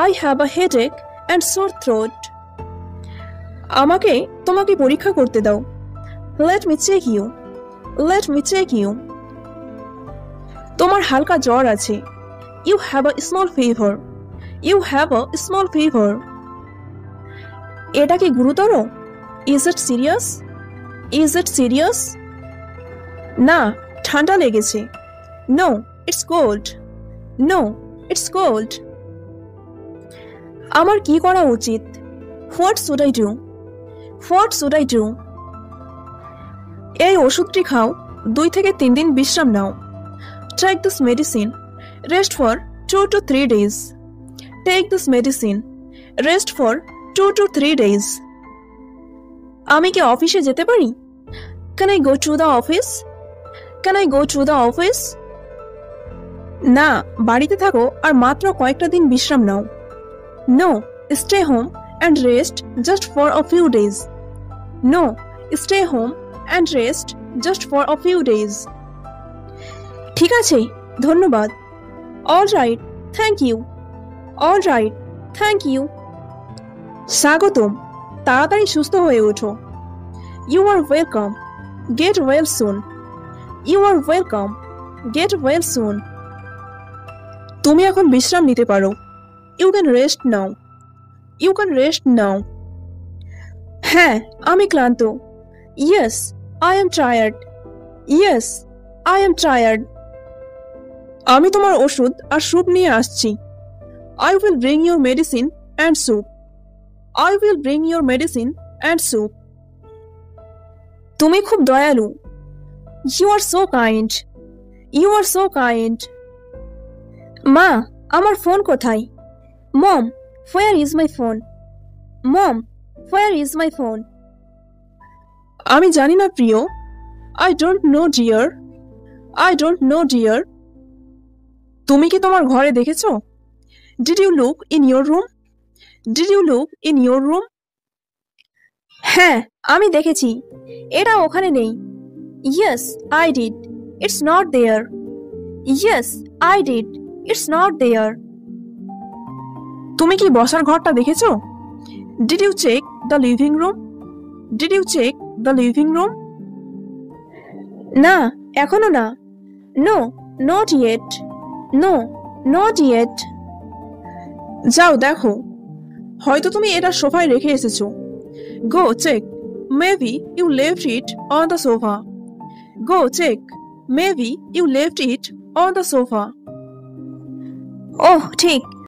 I have a headache and sore throat. আমাকে তোমাকে পরীক্ষা করতে দাও। Let me check you. Let me check you. তোমার হালকা জ্বর আছে। You have a small fever. You have a small fever. এটা কি গুরুতর? Is it serious? Is it serious? না, ঠান্ডা লেগেছে। No, it's cold. No, it's cold. আমার কি করা উচিত? What should I do? What should I do? এই ওষুধটি খাও, 2 থেকে 3 দিন বিশ্রাম নাও। Take this medicine. Rest for 2 to 3 days. Take this medicine. Rest for 2 to 3 days. আমি কি অফিসে যেতে পারি? Can I go to the office? Can I go to the office? না, বাড়িতে থাকো আর মাত্র কয়েকটা দিন বিশ্রাম নাও। No, stay home and rest just for a few days. No, stay home and rest just for a few days. ঠিক আছে, ধন্যবাদ। All right, thank you. All right, thank you. স্বাগতম, তাড়াতাড়ি সুস্থ হয়ে ওঠো। You are welcome. Get well soon. You are welcome. Get well soon. তুমি এখন বিশ্রাম নিতে পারো। You can rest now. You can rest now. হ্যাঁ, আমি ক্লান্ত। Yes, I am tired. Yes, I am tired. আমি তোমার ওষুধ আর স্যুপ নিয়ে আসছি। I will bring your medicine and soup. I will bring your medicine and soup. তুমি খুব দয়ালু। You are so kind. You are so kind. মা, আমার ফোন কোথায়? Mom, where is my phone? Mom, where is my phone? আমি জানি না প্রিয়। I don't know dear. I don't know dear. তুমি কি তোমার ঘরে দেখেছো? Did you look in your room? Did you look in your room? হ্যাঁ, আমি দেখেছি। এটা ওখানে নেই। Yes, I did. It's not there. Yes, I did. It's not there. তুমি কি বসার ঘরটা দেখেছো? Did you check the living room? Did you check the living room? না, এখনো না। No, not yet. No, not yet. যাও দেখো, হয়তো তুমি এটা সোফায় রেখে এসেছো। Go check. Maybe you left it on the sofa. Go check. Maybe you left it on the sofa. Oh, ঠিক।